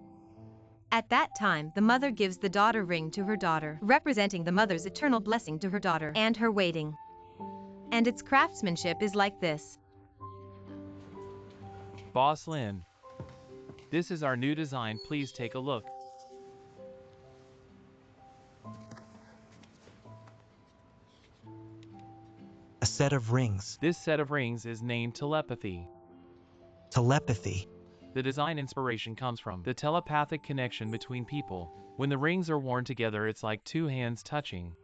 At that time, the mother gives the daughter ring to her daughter, representing the mother's eternal blessing to her daughter and her waiting. And its craftsmanship is like this. Boss Lin. This is our new design. Please take a look. A set of rings. This set of rings is named Telepathy. Telepathy. The design inspiration comes from the telepathic connection between people. When the rings are worn together, it's like two hands touching.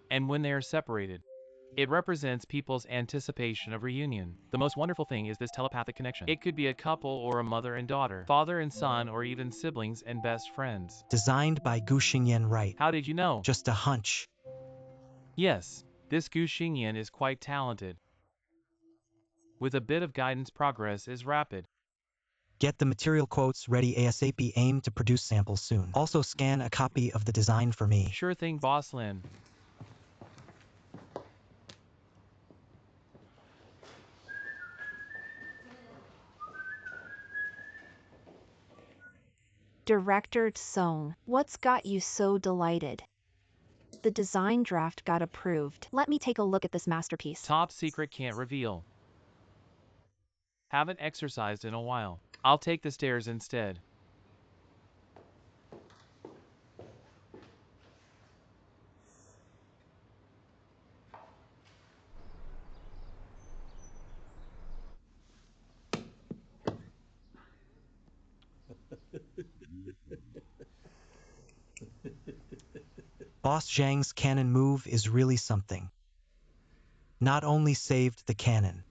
And when they are separated, it represents people's anticipation of reunion. The most wonderful thing is this telepathic connection. It could be a couple or a mother and daughter, father and son, or even siblings and best friends. Designed by Gu Xingyan Wright. How did you know? Just a hunch. Yes, this Gu Xingyan is quite talented. With a bit of guidance, progress is rapid. Get the material quotes ready ASAP. Aim to produce samples soon. Also scan a copy of the design for me. Sure thing, Boss Lin. Director Song, what's got you so delighted? The design draft got approved. Let me take a look at this masterpiece. Top secret, can't reveal. Haven't exercised in a while. I'll take the stairs instead. Boss Zhang's cannon move is really something. Not only saved the cannon,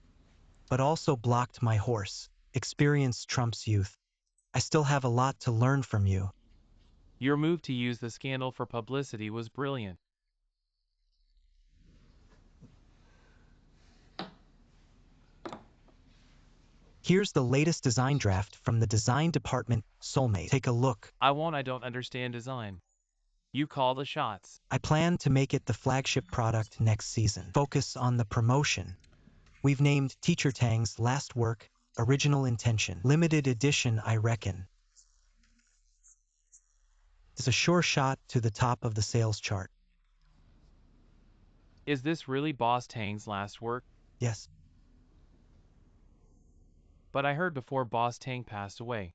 but also blocked my horse. Experience trumps youth. I still have a lot to learn from you. Your move to use the scandal for publicity was brilliant. Here's the latest design draft from the design department, Soulmate. Take a look. I don't understand design. You call the shots. I plan to make it the flagship product next season. Focus on the promotion. We've named Teacher Tang's last work, Original Intention. Limited edition, I reckon. It's a sure shot to the top of the sales chart. Is this really Boss Tang's last work? Yes. But I heard before Boss Tang passed away,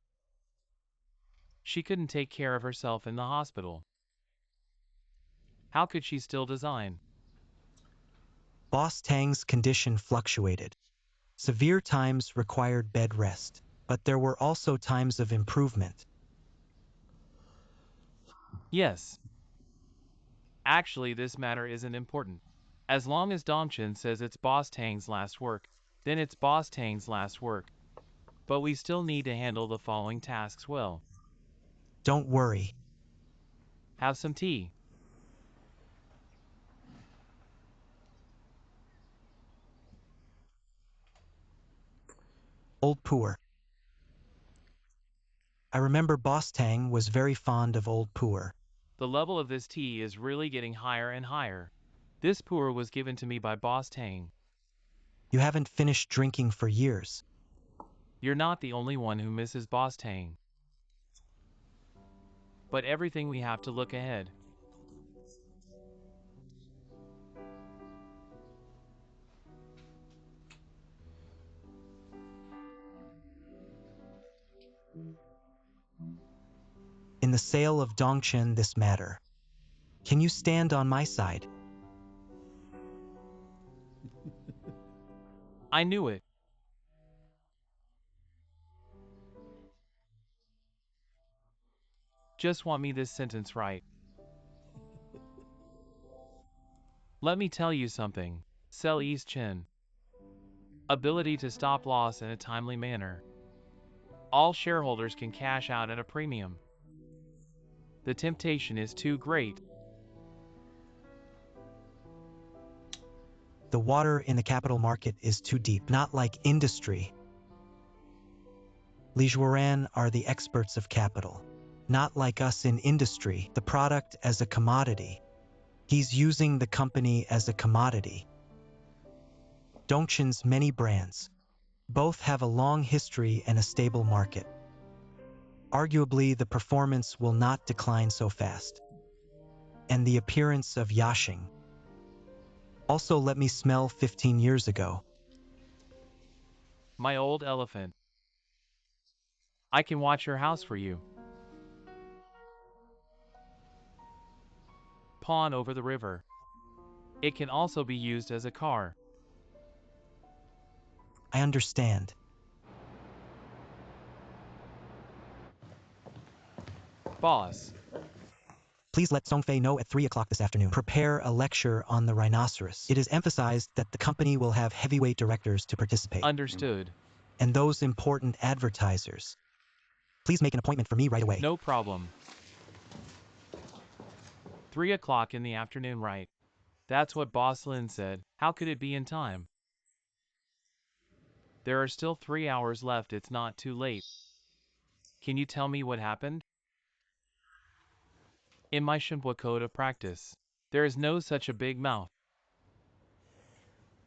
she couldn't take care of herself in the hospital. How could she still design? Boss Tang's condition fluctuated. Severe times required bed rest, but there were also times of improvement. Yes. Actually, this matter isn't important. As long as Dongchen says it's Boss Tang's last work, then it's Boss Tang's last work. But we still need to handle the following tasks well. Don't worry. Have some tea. Old Poor. I remember Boss Tang was very fond of Old Poor. The level of this tea is really getting higher and higher. This pour was given to me by Boss Tang. You haven't finished drinking for years. You're not the only one who misses Boss Tang. But everything we have to look ahead. In the sale of Dongchen this matter. Can you stand on my side? I knew it. Just want me this sentence right. Let me tell you something. Sell East Chin. Ability to stop loss in a timely manner. All shareholders can cash out at a premium. The temptation is too great. The water in the capital market is too deep, not like industry. Li Zhuoran are the experts of capital, not like us in industry, the product as a commodity. He's using the company as a commodity. Dongchen's many brands. Both have a long history and a stable market. Arguably, the performance will not decline so fast. And the appearance of Yashing. Also, let me smell 15 years ago. My old elephant. I can watch your house for you. Pawn over the river. It can also be used as a car. I understand. Boss. Please let Songfei know at 3 o'clock this afternoon. Prepare a lecture on the rhinoceros. It is emphasized that the company will have heavyweight directors to participate. Understood. And those important advertisers. Please make an appointment for me right away. No problem. 3 o'clock in the afternoon, right? That's what Boss Lin said. How could it be in time? There are still 3 hours left, it's not too late. Can you tell me what happened? In my Shinhua code of practice, there is no such a big mouth.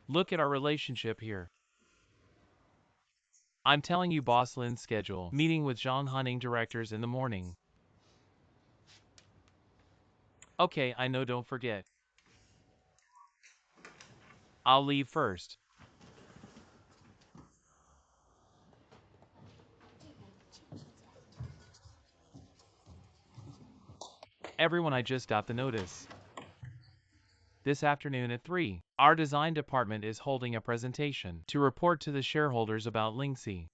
Look at our relationship here. I'm telling you Boss Lin's schedule. Meeting with Zhang Hunning directors in the morning. Okay, I know, don't forget. I'll leave first. Everyone, I just got the notice. This afternoon at 3, our design department is holding a presentation to report to the shareholders about Lingxi.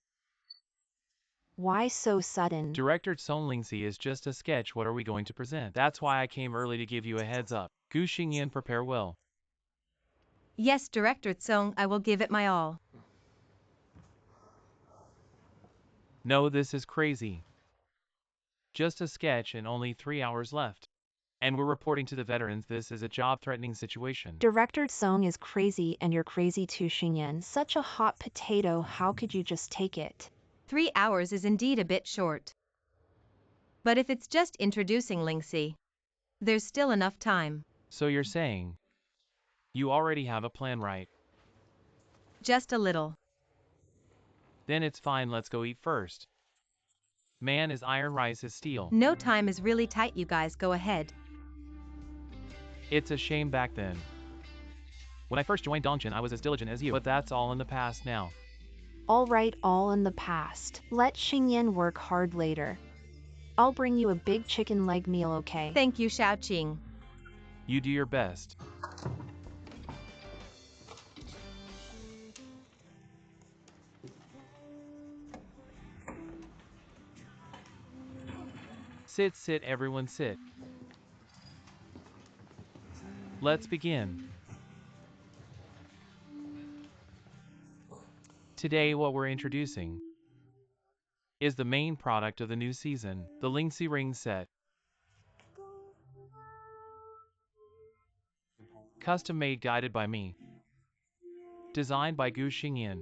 Why so sudden? Director Song, Lingxi is just a sketch. What are we going to present? That's why I came early to give you a heads up. Gu Xingyan, prepare well. Yes, Director Tsong, I will give it my all. No, this is crazy. Just a sketch and only 3 hours left. And we're reporting to the veterans this is a job-threatening situation. Director Song is crazy and you're crazy too, Xingyan. Such a hot potato, how could you just take it? 3 hours is indeed a bit short. But if it's just introducing Lingxi, there's still enough time. So you're saying you already have a plan, right? Just a little. Then it's fine, let's go eat first. Man is iron, rice is steel. No, time is really tight, you guys go ahead. It's a shame back then. When I first joined Dongchen, I was as diligent as you, but that's all in the past now. All right, all in the past. Let Xingyan work hard later. I'll bring you a big chicken leg meal, okay? Thank you, Xiaoqing. You do your best. Sit, sit, everyone sit. Let's begin. Today what we're introducing is the main product of the new season, the Lingxi ring set. Custom made, guided by me. Designed by Gu Xingyan.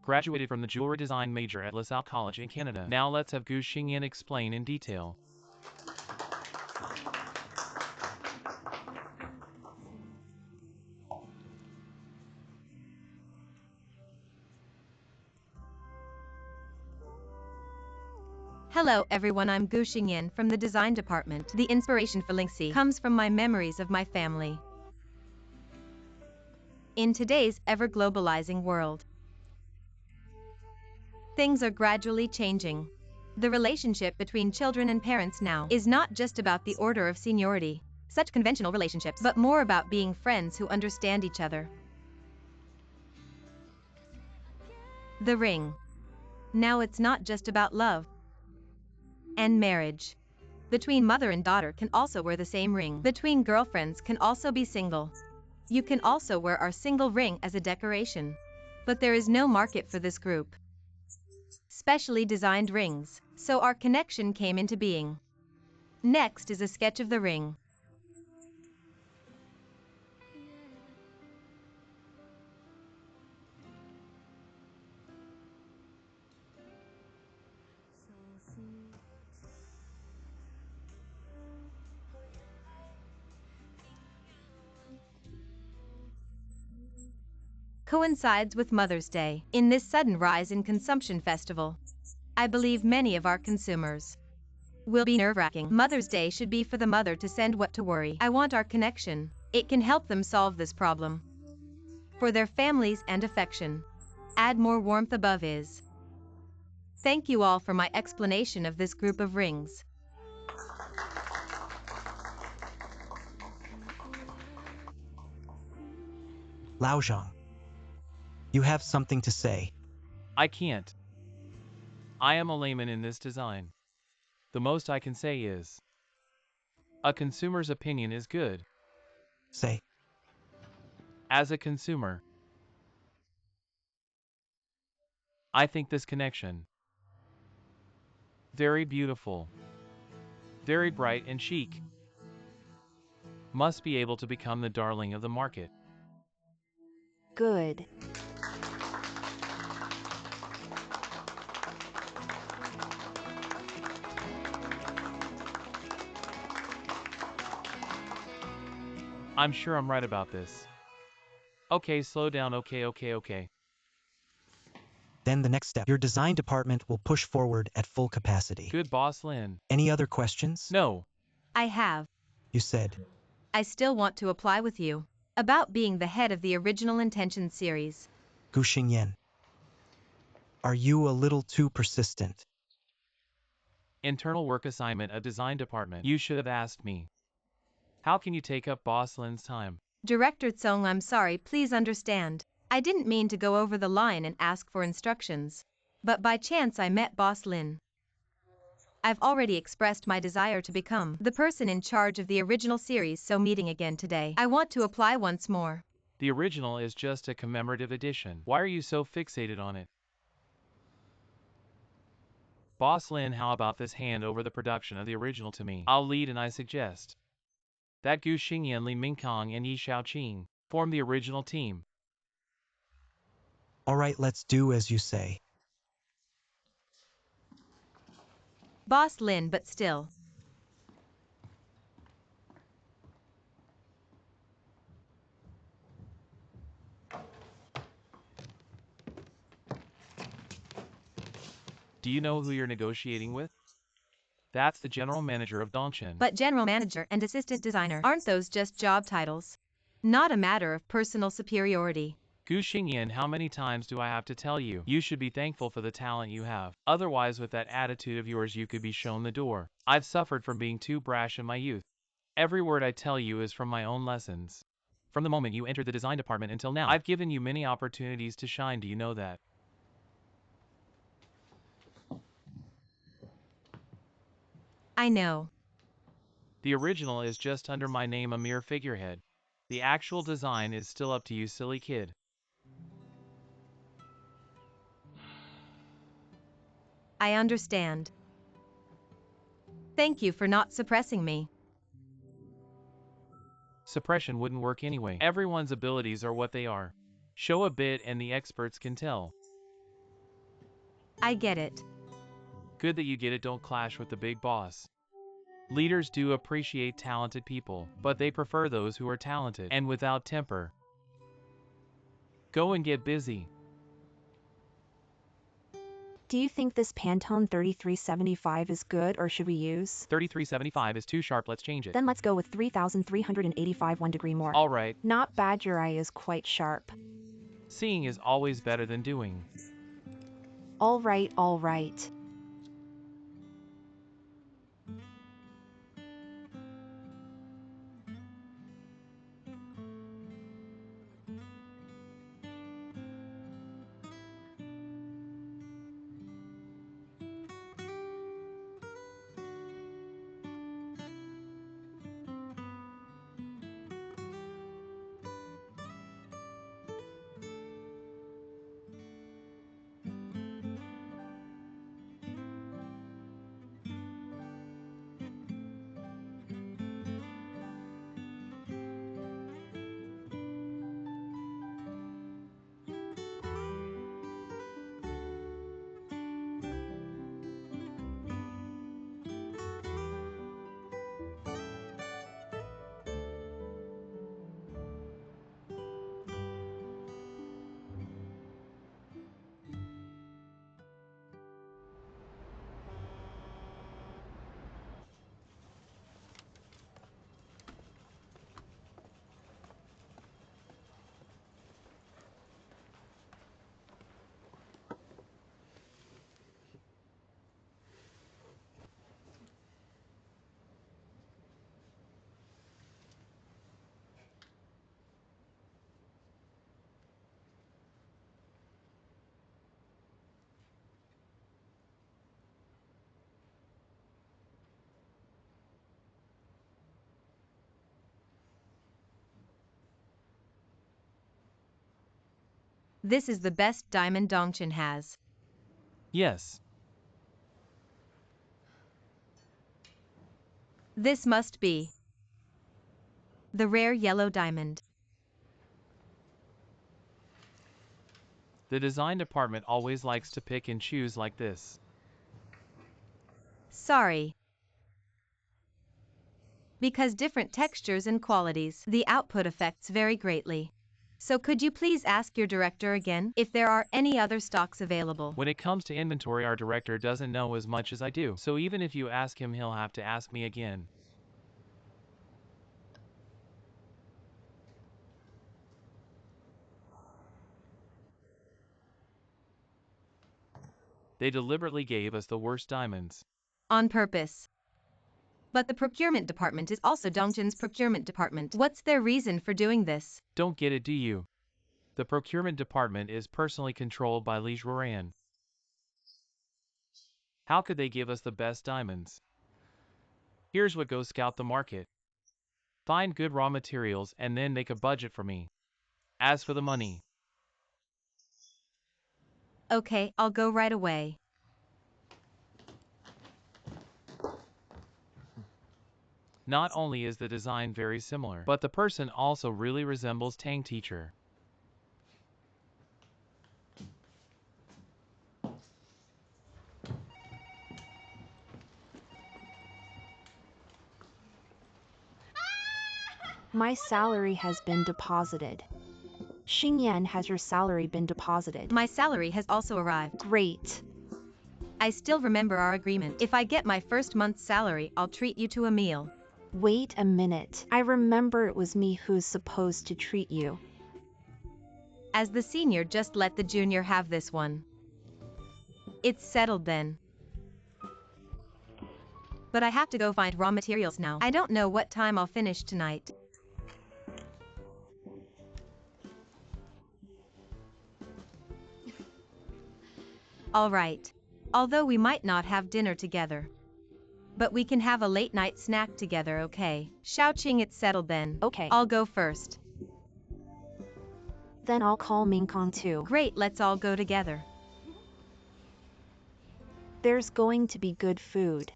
Graduated from the jewelry design major at LaSalle College in Canada. Now let's have Gu Xingyan explain in detail. Hello everyone, I'm Gu Xingyan from the design department. The inspiration for Lingxi comes from my memories of my family. In today's ever-globalizing world, things are gradually changing. The relationship between children and parents now is not just about the order of seniority, such conventional relationships, but more about being friends who understand each other. The ring. Now it's not just about love and marriage. Between mother and daughter can also wear the same ring. Between girlfriends can also be single. You can also wear our single ring as a decoration. But there is no market for this group. Specially designed rings, so our connection came into being. Next is a sketch of the ring. Coincides with Mother's Day. In this sudden rise in consumption festival, I believe many of our consumers will be nerve-wracking. Mother's Day should be for the mother to send what to worry. I want our connection. It can help them solve this problem. For their families and affection. Add more warmth above is. Thank you all for my explanation of this group of rings. Lao Zhang. You have something to say. I can't. I am a layman in this design. The most I can say is, a consumer's opinion is good. Say, As a consumer, I think this connection very beautiful, very bright and chic, must be able to become the darling of the market. Good. I'm sure I'm right about this. Okay, slow down, okay. then the next step, your design department will push forward at full capacity. Good boss Lin. Any other questions? No, I have. You said, I still want to apply with you. About being the head of the original intention series. Gu Xingyan. Are you a little too persistent? internal work assignment a design department. You should have asked me. How can you take up boss Lin's time? Director Tsong, I'm sorry, please understand. I didn't mean to go over the line and ask for instructions. But by chance I met Boss Lin. I've already expressed my desire to become the person in charge of the original series, so meeting again today, I want to apply once more. The original is just a commemorative edition. Why are you so fixated on it? Boss Lin, how about this hand over the production of the original to me? I'll lead and I suggest that Gu Xingyan, Li Mingkong and Yi Xiaoqing form the original team. All right, let's do as you say. Boss Lin, but still. Do you know who you're negotiating with? That's the general manager of Dongchen. But general manager and assistant designer, aren't those just job titles? Not a matter of personal superiority. Gu Xingyan, how many times do I have to tell you? You should be thankful for the talent you have. Otherwise, with that attitude of yours, you could be shown the door. I've suffered from being too brash in my youth. Every word I tell you is from my own lessons. From the moment you entered the design department until now, I've given you many opportunities to shine. Do you know that? I know. The original is just under my name, a mere figurehead. The actual design is still up to you, silly kid. I understand. Thank you for not suppressing me. Suppression wouldn't work anyway. Everyone's abilities are what they are. Show a bit and the experts can tell. I get it. Good that you get it, don't clash with the big boss. Leaders do appreciate talented people, but they prefer those who are talented and without temper. Go and get busy. Do you think this Pantone 3375 is good, or should we use? 3375 is too sharp, let's change it. Then let's go with 3385, 1 degree more. Alright, Not bad, your eye is quite sharp. seeing is always better than doing. All right. This is the best diamond Dongchen has. Yes. This must be the rare yellow diamond. The design department always likes to pick and choose like this. Sorry. Because different textures and qualities, the output affects vary greatly. So could you please ask your director again if there are any other stocks available? When it comes to inventory, our director doesn't know as much as I do. So even if you ask him, he'll have to ask me again. They deliberately gave us the worst diamonds. On purpose. But the procurement department is also Dongchen's procurement department. What's their reason for doing this? Don't get it, do you? The procurement department is personally controlled by Li Zhuran. How could they give us the best diamonds? Here's what: go scout the market. Find good raw materials and then make a budget for me. As for the money, Okay, I'll go right away. not only is the design very similar, but the person also really resembles Tang teacher. My salary has been deposited. Xingyan, has your salary been deposited? My salary has also arrived. Great. I still remember our agreement. If I get my first month's salary, I'll treat you to a meal. Wait a minute. I remember it was me who's supposed to treat you. As the senior, just let the junior have this one. It's settled then. But I have to go find raw materials now. I don't know what time I'll finish tonight. All right. Although we might not have dinner together. But we can have a late night snack together, okay? Xiaoqing, it's settled then. Okay. I'll go first. Then I'll call Minkong too. Great, let's all go together. There's going to be good food.